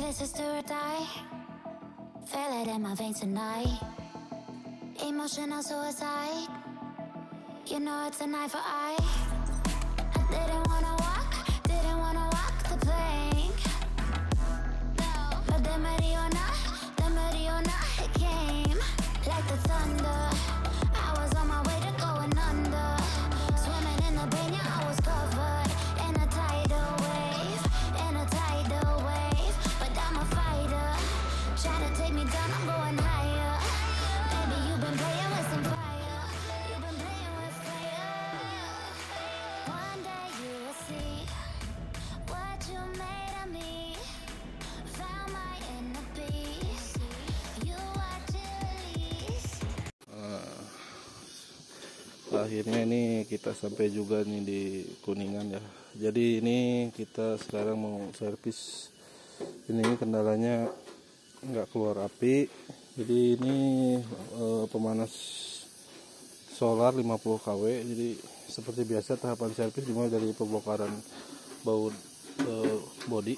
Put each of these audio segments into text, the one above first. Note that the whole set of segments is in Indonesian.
this is do or die. Feel it in my veins tonight. Emotional suicide. You know it's an eye for eye. I didn't wanna walk the plank. But the Mariona, it came like the thunder. I was on my way to going under. Swimming in the pain, yeah, I was covered in a tidal wave, But I'm a fighter. Try to take me down, I'm going higher. Baby, you've been playing with some fire. You've been playing with fire. One day you will see what you made of me. Found my inner peace. You watch it release. Akhirnya ini kita sampai juga nih di Kuningan ya. Jadi ini kita sekarang mau servis. Ini kendalanya nggak keluar api. Jadi ini pemanas solar 50 kW. Jadi seperti biasa tahapan servis dimulai dari pembongkaran baut bodi.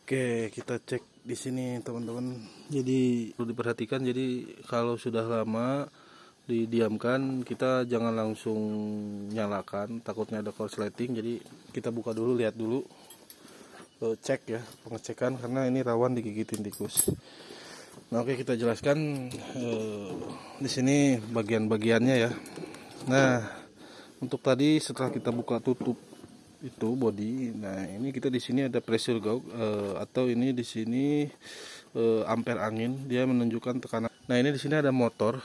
Oke, kita cek di sini teman-teman. Jadi perlu diperhatikan. Jadi kalau sudah lama didiamkan, kita jangan langsung nyalakan. Takutnya ada korsleting. Jadi kita buka dulu, lihat dulu, cek ya, pengecekan karena ini rawan digigitin tikus. Nah, oke, kita jelaskan di sini bagian-bagiannya ya. Nah, untuk tadi setelah kita buka tutup itu body, nah ini kita di sini ada pressure gauge atau ini di sini ampere angin, dia menunjukkan tekanan. Nah ini di sini ada motor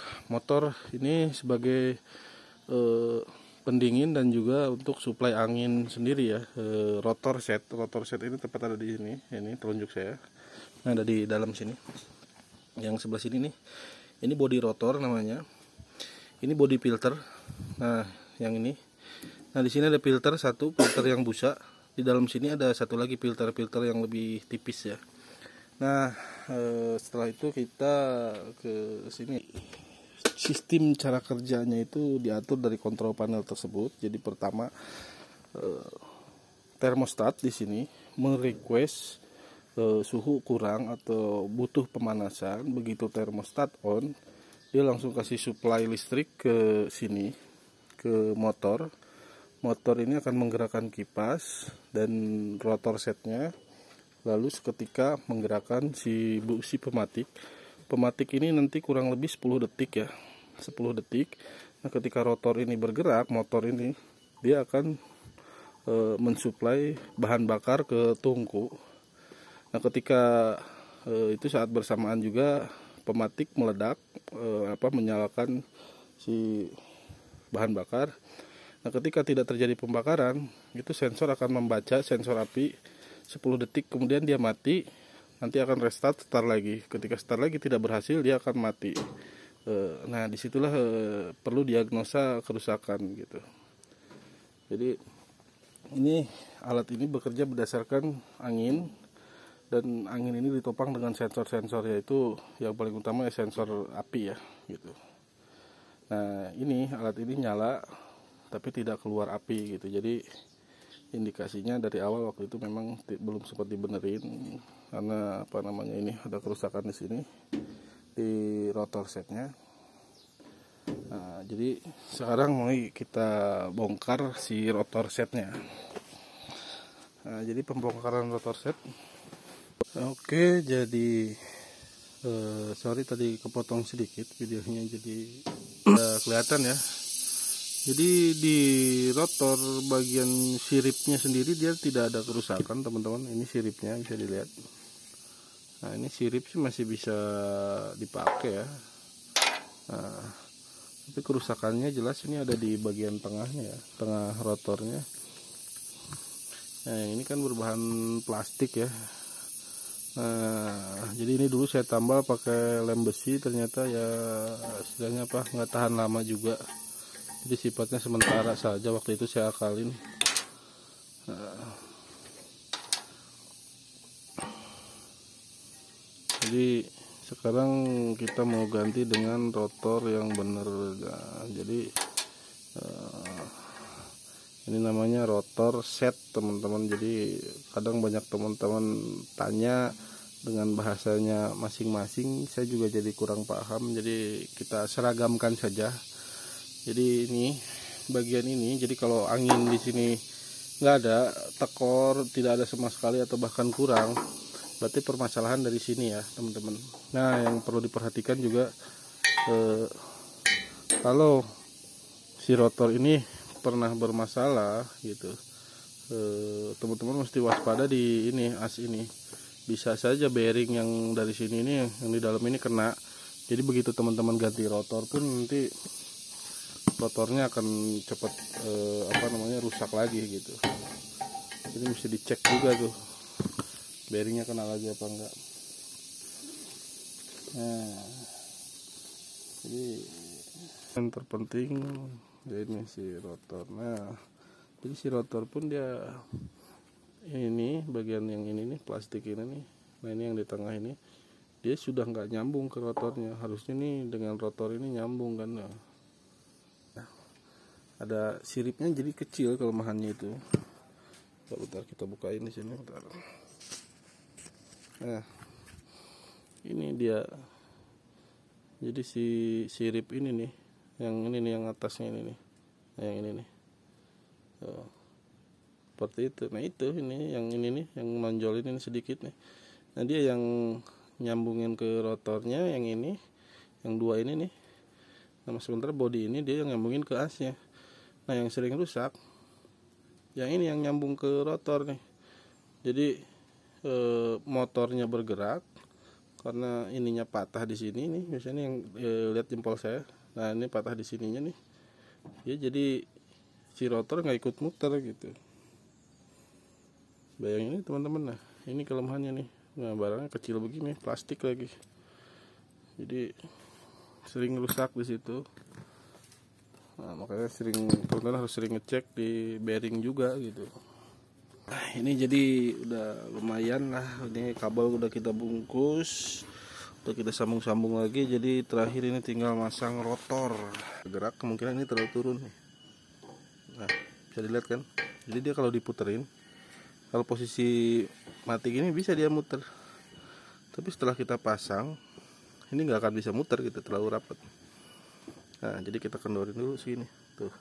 ini sebagai pendingin dan juga untuk suplai angin sendiri ya. Rotor set ini tepat ada di sini, ini telunjuk saya. Nah ada di dalam sini, yang sebelah sini nih, ini body rotor namanya, ini body filter. Nah yang ini. Nah di sini ada filter yang busa. Di dalam sini ada satu lagi filter yang lebih tipis ya. Nah setelah itu kita ke sini. Sistem cara kerjanya itu diatur dari kontrol panel tersebut. Jadi pertama termostat di sini merequest suhu kurang atau butuh pemanasan. Begitu termostat on, dia langsung kasih supply listrik ke sini, ke motor. Motor ini akan menggerakkan kipas dan rotor setnya, lalu seketika menggerakkan si pematik. Pematik ini nanti kurang lebih 10 detik ya, 10 detik. Nah ketika rotor ini bergerak, motor ini dia akan mensuplai bahan bakar ke tungku. Nah ketika itu saat bersamaan juga pematik meledak, menyalakan si bahan bakar. Nah ketika tidak terjadi pembakaran, itu sensor akan membaca sensor api 10 detik, kemudian dia mati. Nanti akan restart, start lagi. Ketika start lagi tidak berhasil, dia akan mati. Nah disitulah perlu diagnosa kerusakan gitu. Jadi ini alat ini bekerja berdasarkan angin, dan angin ini ditopang dengan sensor-sensor, yaitu yang paling utama ya sensor api ya gitu. Nah ini alat ini nyala tapi tidak keluar api gitu. Jadi indikasinya dari awal waktu itu memang belum sempat dibenerin karena ini ada kerusakan di sini di rotor setnya. Nah, jadi sekarang mau kita bongkar si rotor setnya. Nah, jadi pembongkaran rotor set. Oke, jadi sorry tadi kepotong sedikit videonya, jadi kelihatan ya. Jadi di rotor bagian siripnya sendiri dia tidak ada kerusakan teman-teman. Ini siripnya bisa dilihat. Nah ini sirip sih masih bisa dipakai ya. Nah, tapi kerusakannya jelas ini ada di bagian tengahnya ya, tengah rotornya. Nah ini kan berbahan plastik ya. Nah jadi ini dulu saya tambal pakai lem besi, ternyata ya istilahnya nggak tahan lama juga. Jadi sifatnya sementara saja, waktu itu saya akalin. Jadi sekarang kita mau ganti dengan rotor yang bener. Nah, jadi ini namanya rotor set teman-teman. Jadi kadang banyak teman-teman tanya dengan bahasanya masing-masing, saya juga jadi kurang paham, jadi kita seragamkan saja. Jadi ini bagian ini, jadi kalau angin di sini nggak ada, tekor tidak ada sama sekali atau bahkan kurang, berarti permasalahan dari sini ya teman-teman. Nah, yang perlu diperhatikan juga kalau si rotor ini pernah bermasalah gitu, teman-teman mesti waspada di ini, as ini bisa saja bearing yang dari sini ini yang di dalam ini kena. Jadi begitu teman-teman ganti rotor pun nanti rotornya akan cepat rusak lagi gitu. Jadi mesti dicek juga tuh bearingnya kena lagi apa enggak. Nah, jadi yang terpenting ya ini si rotor. Nah, jadi si rotor pun dia ini bagian yang ini nih, plastik ini nih. Nah, ini yang di tengah ini dia sudah nggak nyambung ke rotornya. Harusnya nih dengan rotor ini nyambung kan. Nah, ada siripnya jadi kecil kelemahannya itu. Bentar kita bukain di sini bentar. Nah, ini dia. Jadi si sirip ini nih, yang ini nih, yang atasnya ini nih. Nah, yang ini nih. Seperti itu. Nah, itu ini yang ini nih, yang menonjol ini sedikit nih. Nah, dia yang nyambungin ke rotornya yang ini, yang dua ini nih. Nah, sementara body ini dia yang nyambungin ke asnya. Nah, yang sering rusak yang ini, yang nyambung ke rotor nih. Jadi motornya bergerak karena ininya patah di sini nih, biasanya yang lihat jempol saya. Nah, ini patah di sininya nih. Ya, jadi si rotor nggak ikut muter gitu. Bayangin ini teman-teman. Nah, ini kelemahannya nih. Nah, barangnya kecil begini, plastik lagi. Jadi sering rusak di situ. Nah, makanya teman-teman harus sering ngecek di bearing juga gitu. Nah, ini jadi udah lumayan lah. Ini kabel udah kita bungkus, udah kita sambung-sambung lagi. Jadi terakhir ini tinggal masang rotor. Gerak kemungkinan ini terlalu turun nih. Nah, bisa dilihat kan? Jadi dia kalau diputerin, kalau posisi mati gini bisa dia muter. Tapi setelah kita pasang, ini nggak akan bisa muter gitu, terlalu rapat. Nah, jadi kita kendorin dulu sini. Tuh,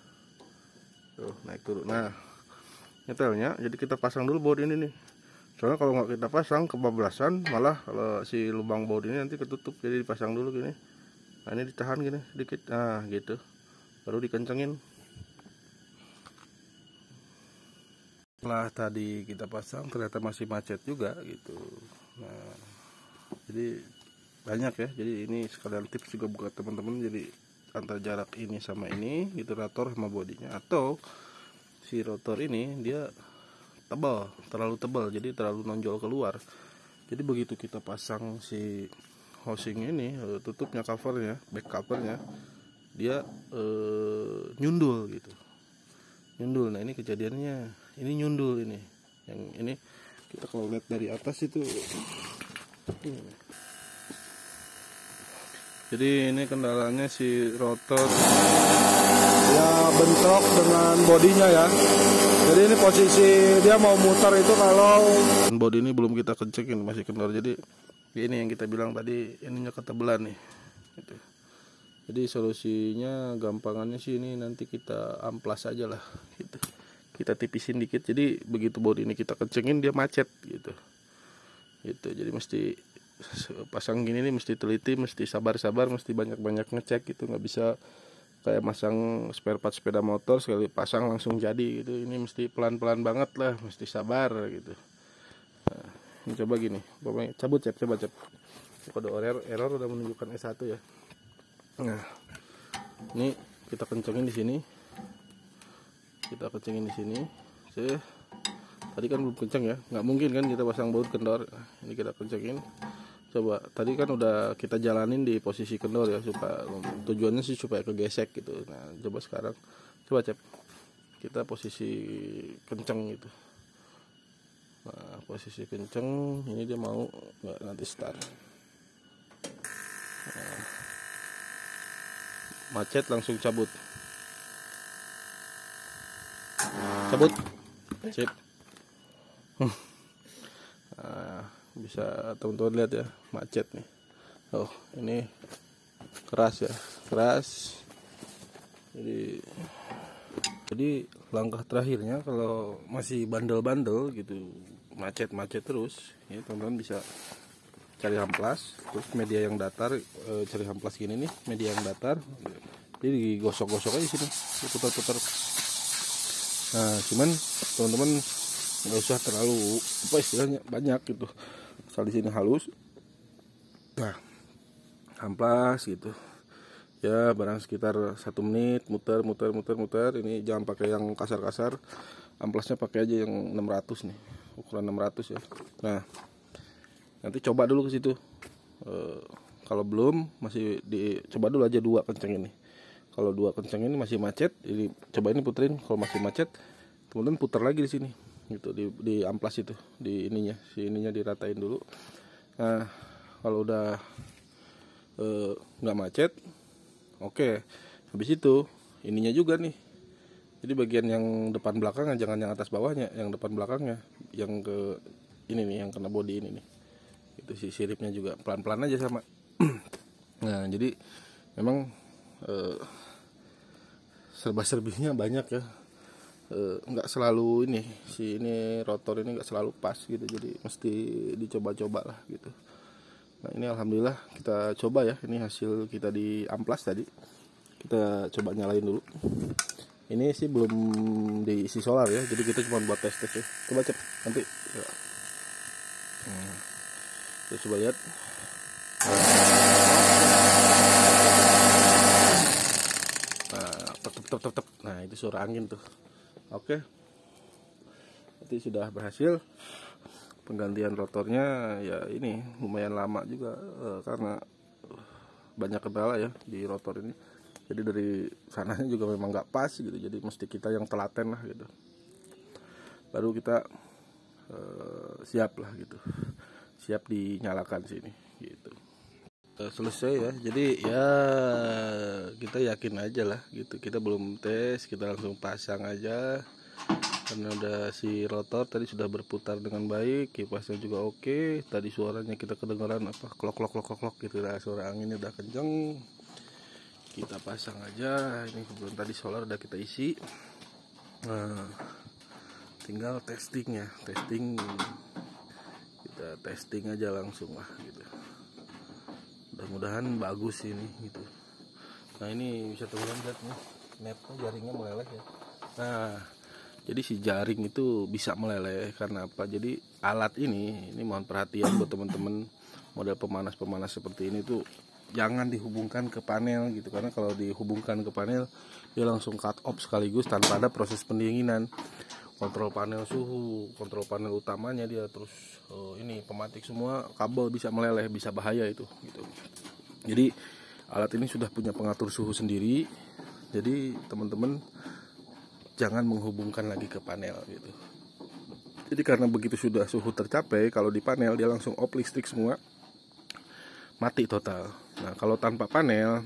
naik turun. Nah, nyetelnya, jadi kita pasang dulu baut ini nih. Soalnya kalau nggak kita pasang kebablasan, malah kalau si lubang baut ini nanti ketutup. Jadi dipasang dulu gini. Nah, ini ditahan gini sedikit. Nah, gitu. Baru dikencengin. Setelah tadi kita pasang ternyata masih macet juga gitu. Nah, jadi banyak ya. Jadi ini sekalian tips juga buat teman-teman. Jadi antara jarak ini sama ini gitu, rotor sama bodinya, atau si rotor ini dia tebal, terlalu tebal, jadi terlalu nonjol keluar. Jadi begitu kita pasang si housing ini, tutupnya, covernya, back covernya, dia nyundul gitu, nyundul. Nah, ini kejadiannya, ini nyundul ini, yang ini kita kalau lihat dari atas itu ini. Jadi ini kendalanya si rotor ya bentrok dengan bodinya ya. Jadi ini posisi dia mau muter itu kalau bodi ini belum kita kencengin, masih kendor. Jadi ini yang kita bilang tadi, ininya ketebelan nih gitu. Jadi solusinya gampangannya sih ini nanti kita amplas aja lah gitu. Kita tipisin dikit, jadi begitu bodi ini kita kencengin dia macet gitu. Gitu. Jadi mesti pasang gini nih mesti teliti, mesti sabar-sabar, mesti banyak-banyak ngecek gitu. Nggak bisa kayak masang spare part sepeda motor sekali pasang langsung jadi gitu. Ini mesti pelan-pelan banget lah, mesti sabar gitu. Nah, ini coba gini, pokoknya cabut cep, coba cep. Kode error udah menunjukkan S1 ya. Nah, ini kita kencengin di sini. Kita kencengin di sini. Tadi kan belum kenceng ya, nggak mungkin kan kita pasang baut kendor. Ini kita kencengin. Coba, tadi kan udah kita jalanin di posisi kendor ya, supaya tujuannya sih supaya kegesek gitu. Nah, coba sekarang, coba cep, kita posisi kenceng gitu. Nah, posisi kenceng, ini dia mau nggak nanti start. Macet langsung cabut. Cabut. Sip. Nah, bisa teman-teman lihat ya, macet nih. Oh, ini keras ya, keras. Jadi langkah terakhirnya kalau masih bandel-bandel gitu, macet-macet terus, ya teman-teman bisa cari amplas, terus media yang datar, cari amplas gini nih, media yang datar, jadi digosok-gosok aja sini, diputar-putar. Nah, cuman teman-teman nggak usah terlalu apa istilahnya banyak gitu, asal di sini halus. Nah, amplas gitu ya, barang sekitar 1 menit muter. Ini jangan pakai yang kasar-kasar, amplasnya pakai aja yang 600 nih, ukuran 600 ya. Nah, nanti coba dulu ke situ. Kalau belum, masih dicoba dulu aja 2 kenceng ini. Kalau 2 kenceng ini masih macet, ini coba ini puterin. Kalau masih macet, kemudian putar lagi di sini gitu, di amplas itu, di ininya, si ininya diratain dulu. Nah, kalau udah nggak macet, oke. Habis itu ininya juga nih, jadi bagian yang depan belakangnya, jangan yang atas bawahnya, yang depan belakangnya, yang ke ini nih, yang kena bodi ini nih, itu si siripnya juga pelan-pelan aja sama. Nah, jadi memang serba-serbinya banyak ya, nggak selalu ini, si ini rotor ini nggak selalu pas gitu, jadi mesti dicoba-coba lah gitu. Nah, ini alhamdulillah kita coba ya, ini hasil kita di amplas tadi. Kita coba nyalain dulu. Ini sih belum diisi solar ya, jadi kita cuma buat tes ya. Coba cek nanti ya. Kita coba lihat. Nah, tep. Nah, itu suara angin tuh. Oke. Berarti sudah berhasil. Penggantian rotornya ya ini lumayan lama juga, karena banyak kendala ya di rotor ini. Jadi dari sananya juga memang nggak pas gitu, jadi mesti kita yang telaten lah gitu, baru kita siap lah gitu, siap dinyalakan sini gitu. Selesai ya, jadi ya kita yakin aja lah gitu, kita belum tes, kita langsung pasang aja. Karena udah si rotor tadi sudah berputar dengan baik, kipasnya juga oke. Tadi suaranya kita kedengaran apa klok gitu lah, suara anginnya udah kenceng. Kita pasang aja. Ini kebetulan tadi solar udah kita isi. Nah, tinggal testingnya, kita testing aja langsung lah gitu. Mudah-mudahan bagus ini gitu. Nah, ini bisa teman-teman lihat nih, netnya jaringnya meleleh ya. Nah, jadi si jaring itu bisa meleleh karena apa? Jadi alat ini mohon perhatian buat teman-teman model pemanas seperti ini tuh jangan dihubungkan ke panel gitu, karena kalau dihubungkan ke panel dia langsung cut off sekaligus tanpa ada proses pendinginan. Kontrol panel suhu, kontrol panel utamanya dia, terus ini pematik semua kabel bisa meleleh, bisa bahaya itu gitu. Jadi alat ini sudah punya pengatur suhu sendiri. Jadi teman-teman jangan menghubungkan lagi ke panel gitu. Jadi karena begitu sudah suhu tercapai, kalau di panel dia langsung off listrik semua, mati total. Nah, kalau tanpa panel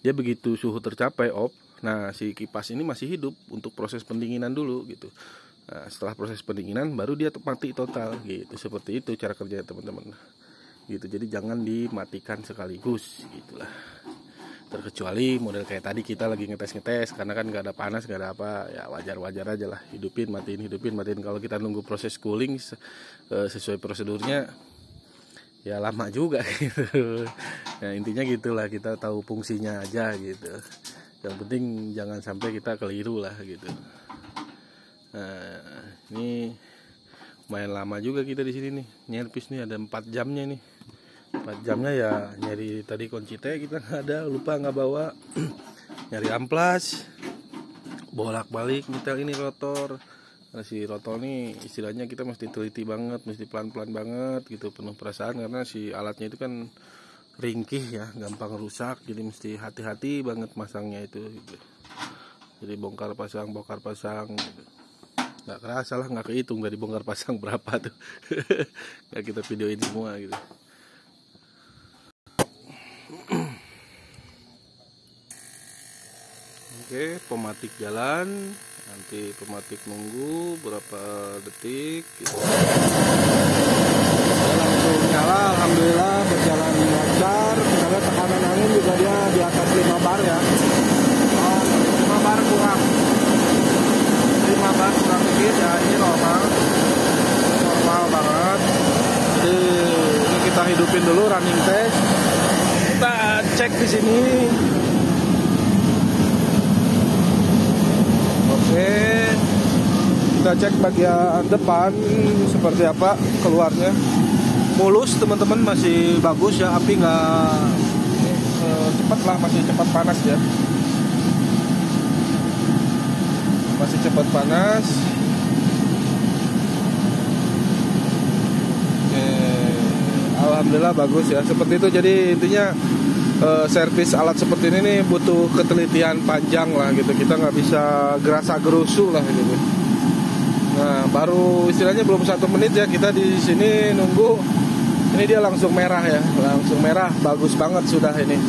dia begitu suhu tercapai off, nah si kipas ini masih hidup untuk proses pendinginan dulu gitu. Nah, setelah proses pendinginan baru dia mati total gitu. Seperti itu cara kerjanya teman-teman gitu. Jadi jangan dimatikan sekaligus gitulah. Terkecuali model kayak tadi kita lagi ngetes karena kan nggak ada panas, nggak ada apa, ya wajar aja lah, hidupin matiin. Kalau kita nunggu proses cooling sesuai prosedurnya ya lama juga gitu. Nah, intinya gitulah, kita tahu fungsinya aja gitu. Yang penting jangan sampai kita keliru lah gitu. Nah, ini lumayan lama juga kita di sini nih, nyerpis nih ada 4 jamnya nih. 4 jamnya ya nyari tadi kunci T kita nggak ada, lupa nggak bawa. Nyari amplas, bolak-balik nyetel ini rotor. Nah, si rotor nih istilahnya kita mesti teliti banget, mesti pelan-pelan banget gitu, penuh perasaan, karena si alatnya itu kan ringkih ya, gampang rusak, jadi mesti hati-hati banget masangnya itu gitu. Jadi bongkar pasang gitu. Nggak kerasa lah, nggak kehitung dari bongkar pasang berapa tuh. Nggak kita videoin semua gitu. Oke, pematik jalan. Nanti pematik nunggu berapa detik gitu. Langsung nyala, alhamdulillah berjalan lancar. Karena tekanan angin juga dia di atas 5 bar ya. 5 bar kurang. 5 bar kurang dikit ya, ini normal banget. Jadi ini kita hidupin dulu running test. Kita cek di sini. Oke, kita cek bagian depan seperti apa keluarnya. Mulus teman-teman, masih bagus ya, api nggak cepat lah, masih cepat panas ya, masih cepat panas. Oke, alhamdulillah bagus ya, seperti itu. Jadi intinya servis alat seperti ini nih butuh ketelitian panjang lah gitu. Kita nggak bisa gerasa gerusu lah gitu. Nah, baru istilahnya belum 1 menit ya kita di sini nunggu. Ini dia langsung merah ya, langsung merah, bagus banget sudah ini.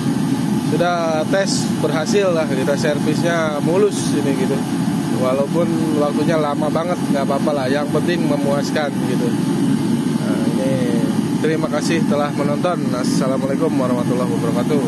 Sudah tes berhasil lah, kita servisnya mulus ini gitu. Walaupun waktunya lama banget, nggak apa-apa lah. Yang penting memuaskan gitu. Nah, ini terima kasih telah menonton. Assalamualaikum warahmatullahi wabarakatuh.